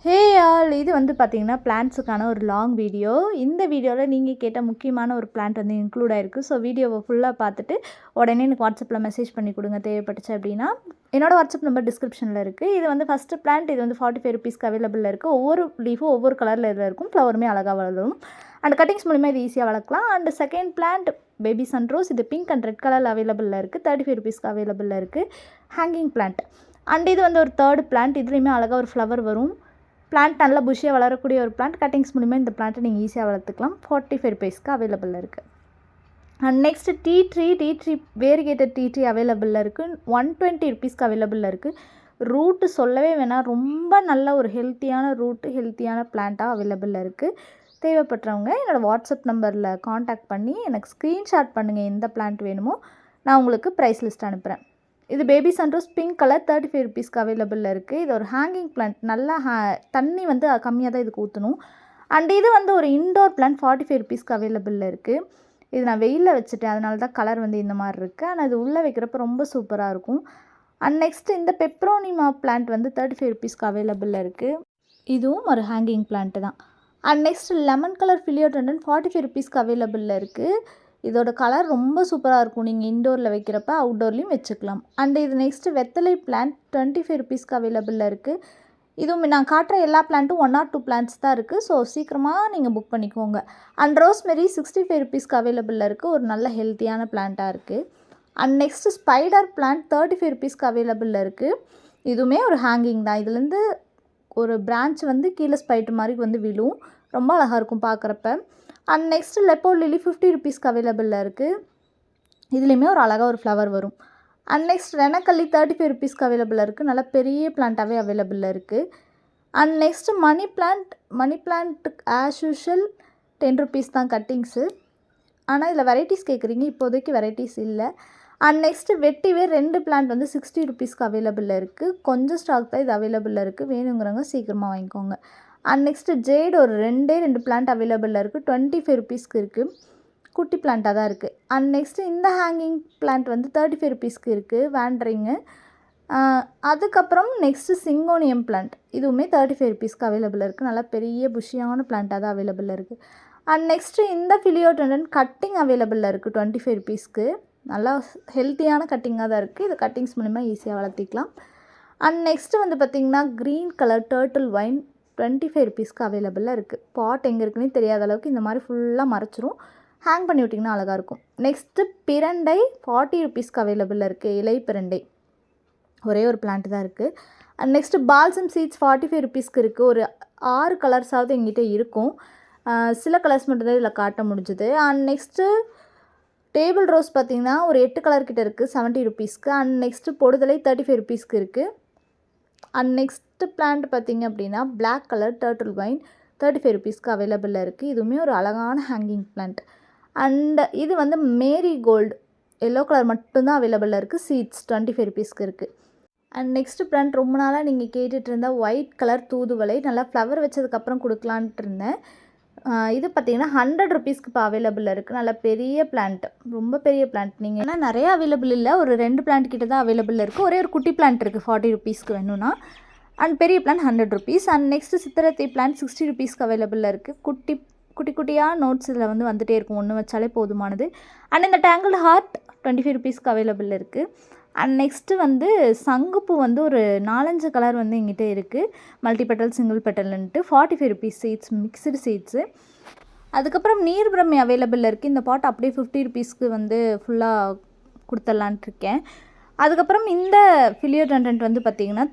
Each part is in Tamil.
ஹே ஆல் இது வந்து பார்த்தீங்கன்னா பிளான்ட்ஸுக்கான ஒரு லாங் வீடியோ. இந்த வீடியோவில் நீங்கள் கேட்ட முக்கியமான ஒரு பிளான்ட் வந்து இன்க்ளூட் ஆகிருக்கு. ஸோ வீடியோவை ஃபுல்லாக பார்த்துட்டு உடனே எனக்கு வாட்ஸ்அப்பில் மெசேஜ் பண்ணி கொடுங்க தேவைப்பட்டுச்சு அப்படின்னா. என்னோடய வாட்ஸ்அப் நம்பர் டிஸ்கிரிப்ஷனில் இருக்குது. இது வந்து ஃபஸ்ட்டு பிளான்ட், இது வந்து 45 ருபீஸ்க்கு அவைலபிளில் இருக்குது. ஒவ்வொரு லீஃபும் ஒவ்வொரு கலரில் இதில் இருக்கும். ஃப்ளவருமே அழகாக வளரும். அண்ட் கட்டிங்ஸ் மூலிமா இது ஈஸியாக வளர்க்கலாம். And second plant baby sun rose, இது பிங்க் அண்ட் ரெட் கலரில் அவைலபிளில் இருக்குது. 35 ருபீஸ்க்கு அவைலபிளில் இருக்குது. Hanging plant. அண்ட் இது வந்து ஒரு தேர்ட் பிளான்ட். இதுலேயுமே அழகாக ஒரு ஃப்ளவர் வரும். பிளான்ட் நல்லா புஷியாக வளரக்கூடிய ஒரு பிளான்ட். கட்டிங்ஸ் மூலிமா இந்த பிளான்ட்டை நீங்கள் ஈஸியாக வளர்த்துக்கலாம். 45 ருபீஸ்க்கு அவைலபிளில் இருக்குது. And next tea tree variegated tea tree அவைலபிளில் இருக்குது. 120 ருபீஸ்க்கு அவைலபிளில் இருக்குது. ரூட்டு சொல்லவே வேணாம், ரொம்ப நல்ல ஒரு ஹெல்த்தியான ரூட்டு, ஹெல்த்தியான பிளான்ட்டாக அவைலபிளில் இருக்குது. தேவைப்படுறவங்க என்னோடய வாட்ஸ்அப் நம்பரில் காண்டாக்ட் பண்ணி எனக்கு ஸ்க்ரீன்ஷாட் பண்ணுங்கள் எந்த பிளான்ட் வேணுமோ. நான் உங்களுக்கு ப்ரைஸ் லிஸ்ட் அனுப்புகிறேன். இது பேபி சன்ரோஸ் பிங்க் கலர் 35 ருபீஸ்க்கு அவைலபிளில் இருக்குது. இது ஒரு ஹேங்கிங் பிளான்ட். நல்லா தண்ணி வந்து கம்மியாக தான் இதுக்கு ஊற்றணும். அண்ட் இது வந்து ஒரு இன்டோர் பிளான்ட் 45 ருபீஸ்க்கு அவைலபிளில் இருக்குது. இது நான் வெயிலில் வச்சுட்டேன், அதனால தான் கலர் வந்து இந்த மாதிரி இருக்குது. ஆனால் இது உள்ளே வைக்கிறப்ப ரொம்ப சூப்பராக இருக்கும். அண்ட் நெக்ஸ்ட்டு இந்த பெப்ரோனிமா பிளான்ட் வந்து 35 ருபீஸ்க்கு அவைலபிளில் இருக்குது. இதுவும் ஒரு ஹேங்கிங் பிளான்ட்டு தான். அண்ட் நெக்ஸ்ட்டு லெமன் கலர் ஃபிலியோடெண்டன் 45 ருபீஸ்க்கு அவைலபிளில் இருக்குது. இதோட கலர் ரொம்ப சூப்பராக இருக்கும். நீங்கள் இன்டோரில் வைக்கிறப்ப அவுட்டோர்லேயும் வச்சுக்கலாம். அண்ட் இது நெக்ஸ்ட்டு வெத்தலை பிளான்ட் 25 ருபீஸ்க்கு அவைலபிளில் இருக்குது. இதுவும் நான் காட்டுற எல்லா பிளான்ட்டும் 1 or 2 பிளான்ட்ஸ் தான் இருக்குது. ஸோ சீக்கிரமாக நீங்கள் புக் பண்ணிக்கோங்க. அண்ட் ரோஸ்மெரி 65 ருபீஸ்க்கு அவைலபிளில் இருக்குது. ஒரு நல்ல ஹெல்த்தியான பிளான்ட்டாக இருக்குது. அண்ட் நெக்ஸ்ட்டு ஸ்பைடர் பிளான்ட் 35 ருபீஸ்க்கு அவைலபிளில் இருக்குது. இதுவுமே ஒரு ஹேங்கிங் தான். இதுலேருந்து ஒரு பிரான்ச் வந்து கீழே ஸ்பைடர் மாதிரி வந்து விழும். ரொம்ப அழகாக இருக்கும் பார்க்குறப்ப. அண்ட் நெக்ஸ்ட்டு லெப்போ லிலி 50 ருபீஸ்க்கு அவைலபிளில் இருக்குது. இதுலேயுமே ஒரு அழகாக ஒரு ஃப்ளவர் வரும். அண்ட் நெக்ஸ்ட் ரெனக்கல்லி 35 ருபீஸ்க்கு அவைலபிளில் இருக்குது. நல்லா பெரிய பிளான்ட்டாகவே அவைலபிளில் இருக்குது. And next money plant as usual 10 rupees தான் கட்டிங்ஸு. ஆனால் இதில் வெரைட்டிஸ் கேட்குறீங்க, இப்போதைக்கு வெரைட்டிஸ் இல்லை. அண்ட் நெக்ஸ்ட்டு வெட்டிவே 2 பிளான்ட் வந்து 60 ருபீஸ்க்கு அவைலபிளில் இருக்குது. கொஞ்சம் ஸ்டாக் தான் இது அவைலபிளில் இருக்குது. வேணுங்கிறவங்க சீக்கிரமாக வாங்கிக்கோங்க. அண்ட் நெக்ஸ்ட்டு ஜேட் ஒரு 2 பிளான்ட் அவைலபிளில் இருக்குது. 25 ருபீஸ்க்கு இருக்குது. குட்டி பிளான்ட்டாக தான் இருக்குது. அண்ட் நெக்ஸ்ட்டு இந்த ஹேங்கிங் பிளான்ட் வந்து 35 ருபீஸ்க்கு இருக்குது. வேண்ட்ரிங்கு. அதுக்கப்புறம் நெக்ஸ்ட்டு சிங்கோனியம் பிளான்ட், இதுவுமே 35 ருபீஸ்க்கு அவைலபிளில் இருக்குது. நல்லா பெரிய புஷியான பிளான்ட்டாக தான் அவைலபிளில் இருக்குது. அண்ட் நெக்ஸ்ட்டு இந்த ஃபிலியோடெண்டன் கட்டிங் அவைலபிளில் இருக்குது 25 ருபீஸ்க்கு. நல்லா ஹெல்த்தியான கட்டிங்காக தான் இருக்குது. இது கட்டிங்ஸ் மூலிமா ஈஸியாக வளர்த்திக்கலாம். அண்ட் நெக்ஸ்ட்டு வந்து பார்த்திங்கன்னா க்ரீன் கலர் டர்ட்டில் வைன் 25 ருபீஸ்க்கு அவைலபிளில் இருக்குது. பாட் எங்கே இருக்குன்னு தெரியாத அளவுக்கு இந்த மாதிரி ஃபுல்லாக மறைச்சிரும். ஹேங் பண்ணி விட்டிங்கன்னா அழகாக இருக்கும். நெக்ஸ்ட்டு பிரண்டை 40 ருபீஸ்க்கு அவைலபிளில் இருக்குது. இலை பிரண்டை ஒரே ஒரு பிளான்ட் தான் இருக்குது. அண்ட் நெக்ஸ்ட்டு பால்சம் சீட்ஸ் 45 ருபீஸ்க்கு இருக்குது. ஒரு 6 கலர்ஸாவது எங்கிட்ட இருக்கும். சில கலர்ஸ் மட்டும்தான் இதில் காட்ட முடிஞ்சுது. அண்ட் நெக்ஸ்ட்டு டேபிள் ரோஸ் பார்த்திங்கன்னா ஒரு 8 கலர்கிட்ட இருக்குது 70 ருபீஸ்க்கு. அண்ட் நெக்ஸ்ட்டு பொடுதலை 35 ருபீஸ்க்கு இருக்குது. அண்ட் நெக்ஸ்ட்டு பிளான்ட் பார்த்திங்க அப்படின்னா பிளாக் கலர் டர்ட்டில் வைன் 35 ருபீஸ்க்கு அவைலபிளில் இருக்குது. இதுவுமே ஒரு அழகான ஹேங்கிங் பிளான்ட். அண்ட் இது வந்து மேரி கோல்டு எல்லோ கலர் மட்டும்தான் அவைலபிளில் இருக்குது. சீட்ஸ் 25 ருபீஸ்க்கு இருக்குது. அண்ட் நெக்ஸ்ட்டு பிளான்ட் ரொம்ப நாளாக நீங்கள் கேட்டுட்டு இருந்தால் ஒயிட் கலர் தூதுவளை, நல்லா ஃப்ளவர் வச்சதுக்கப்புறம் கொடுக்கலான்ட்டு இருந்தேன். இது பார்த்திங்கன்னா 100 ருபீஸ்க்கு இப்போ அவைலபிளில் இருக்குது. நல்லா பெரிய பிளான்ட், ரொம்ப பெரிய பிளான்ட். நீங்கள் ஏன்னா நிறைய அவைலபிள் இல்லை, ஒரு 2 பிளான்ட் கிட்ட தான் அவைலபிளில் இருக்குது. ஒரே ஒரு குட்டி பிளான்ட் இருக்குது 40 ருபீஸ்க்கு வேணும்னா. அண்ட் பெரிய பிளான்ட் 100 ருபீஸ். அண்ட் நெக்ஸ்ட்டு சித்திரத்தை பிளான்ட் 60 ருபீஸ்க்கு அவைலபிளில் இருக்குது. குட்டியாக நோட்ஸ் இதில் வந்து வந்துகிட்டே இருக்கும், ஒன்று வச்சாலே போதுமானது. அண்ட் இந்த டேங்கிள் ஹார்ட் 25 ருபீஸ்க்கு அவைலபிளில் இருக்குது. அண்ட் நெக்ஸ்ட்டு வந்து சங்குப்பூ வந்து ஒரு 4-5 கலர் வந்து எங்கிட்ட இருக்குது. மல்டி பெட்டல் சிங்கிள் பெட்டல்ன்ட்டு 45 ருபீஸ் சீட்ஸ், மிக்சடு சீட்ஸு. அதுக்கப்புறம் நீர் பிரம்மை அவைலபிளில் இருக்குது. இந்த பாட் அப்படியே 50 ருபீஸ்க்கு வந்து ஃபுல்லாக கொடுத்துட்லான்ட்டு இருக்கேன். அதுக்கப்புறம் இந்த ஃபிலியோடெண்டன்ட் வந்து பார்த்திங்கன்னா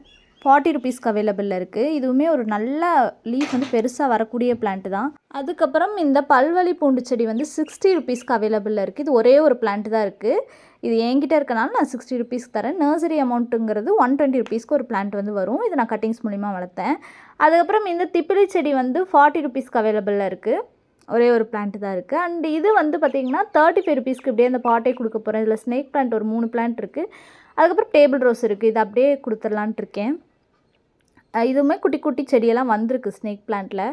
40 ருபீஸ்க்கு அவைலபிளில் இருக்குது. இதுவுமே ஒரு நல்ல லீஃப் வந்து பெருசாக வரக்கூடிய பிளான்ட்டு தான். அதுக்கப்புறம் இந்த பல்வலி பூண்டு செடி வந்து 60 ருபீஸ்க்கு அவைலபிளில் இருக்குது. இது ஒரே ஒரு பிளான்ட்டு தான் இருக்குது. இது என்கிட்ட இருக்கனால நான் 60 ருபீஸ்க்கு தரேன். நர்சரி அமௌண்ட்டுங்கிறது 120 ருபீஸ்க்கு ஒரு பிளான்ட் வந்து வரும். இது நான் கட்டிங்ஸ் மூலிமா வளர்த்தேன். அதுக்கப்புறம் இந்த திப்பிலி செடி வந்து 40 ருபீஸ்க்கு அவைலபிளில் இருக்குது. ஒரே ஒரு பிளான்ட்டு தான் இருக்குது. அண்ட் இது வந்து பார்த்திங்கன்னா 35 ருபீஸ்க்கு இப்படியே அந்த பாட்டே கொடுக்க போகிறேன். இதில் ஸ்னேக் பிளான்ட் ஒரு 3 பிளான்ட் இருக்குது. அதுக்கப்புறம் டேபிள் ரோஸ் இருக்குது. இது அப்படியே கொடுத்துடலான்ட்டு இருக்கேன். இதுவுமே குட்டி செடியெல்லாம் வந்திருக்கு ஸ்னேக் பிளான்ட்டில்.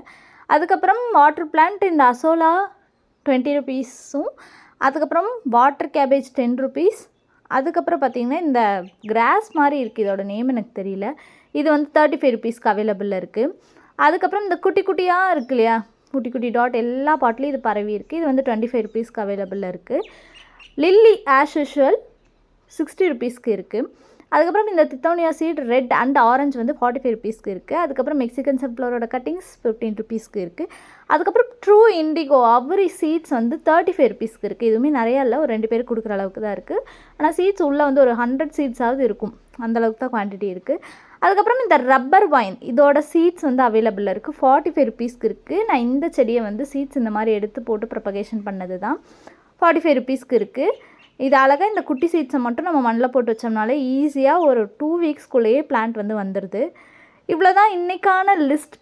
அதுக்கப்புறம் வாட்டர் பிளான்ட் இந்த அசோலா 20 ருபீஸும், அதுக்கப்புறம் வாட்டர் கேபேஜ் 10 ருபீஸ். அதுக்கப்புறம் பார்த்திங்கன்னா இந்த கிராஸ் மாதிரி இருக்குது, இதோட நேம் எனக்கு தெரியல. இது வந்து 35 ருபீஸ்க்கு அவைலபிளில் இருக்குது. அதுக்கப்புறம் இந்த குட்டி குட்டியாக இருக்கு இல்லையா, குட்டி குட்டி டாட் எல்லா பாட்லேயும் இது பரவி இருக்குது. இது வந்து 25 ருபீஸ்க்கு அவைலபிளில் இருக்குது. லில்லி ஆஸ் யூஷுவல் 60 ருபீஸ்க்கு இருக்குது. அதுக்கப்புறம் இந்த தித்தோனியா சீட் ரெட் அண்ட் ஆரஞ்சு வந்து 45 ருபீஸ்க்கு இருக்குது. அதுக்கப்புறம் மெக்சிகன் சன்ஃப்ளவரோட கட்டிங்ஸ் 15 ருபீஸ்க்கு இருக்குது. அதுக்கப்புறம் ட்ரூ இண்டிகோ அவரி சீட்ஸ் வந்து 35 ருபீஸ்க்கு இருக்குது. இதுவுமே நிறையா இல்லை, ஒரு 2 பேருக்கு கொடுக்குற அளவுக்கு தான் இருக்குது. ஆனால் சீட்ஸ் உள்ளே வந்து ஒரு 100 சீட்ஸாவது இருக்கும், அந்தளவுக்கு தான் குவான்டிட்டி இருக்குது. அதுக்கப்புறம் இந்த ரப்பர் வைன் இதோட சீட்ஸ் வந்து அவைலபிளில் இருக்குது. 45 ருபீஸ்க்கு இருக்குது. நான் இந்த செடியை வந்து சீட்ஸ் இந்த மாதிரி எடுத்து போட்டு ப்ரொபகேஷன் பண்ணது தான். 45 ருபீஸ்க்கு இருக்குது. இது அழகாக இந்த குட்டி சீட்ஸை மட்டும் நம்ம மண்ணில் போட்டு வச்சோம்னாலே ஈஸியாக ஒரு 2 வீக்ஸ்க்குள்ளேயே பிளான்ட் வந்து வந்துடுது. இவ்வளோ தான் இன்றைக்கான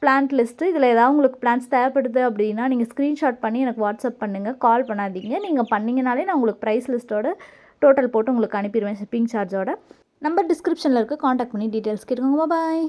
பிளான்ட் லிஸ்ட்டு. இதில் ஏதாவது உங்களுக்கு பிளான்ட்ஸ் தேவைப்படுது அப்படின்னா நீங்கள் ஸ்க்ரீன்ஷாட் பண்ணி எனக்கு வாட்ஸ்அப் பண்ணுங்கள், கால் பண்ணாதீங்க. நீங்கள் பண்ணிங்கனாலே நான் உங்களுக்கு ப்ரைஸ் லிஸ்ட்டோட டோட்டல் போட்டு உங்களுக்கு அனுப்பிடுவேன் ஷிப்பிங் சார்ஜோட. நம்பர் டிஸ்கிரிப்ஷனில் இருக்குது, காண்டாக்ட் பண்ணி டீட்டெயில்ஸ் கேட்டுக்கோங்க. பாய்.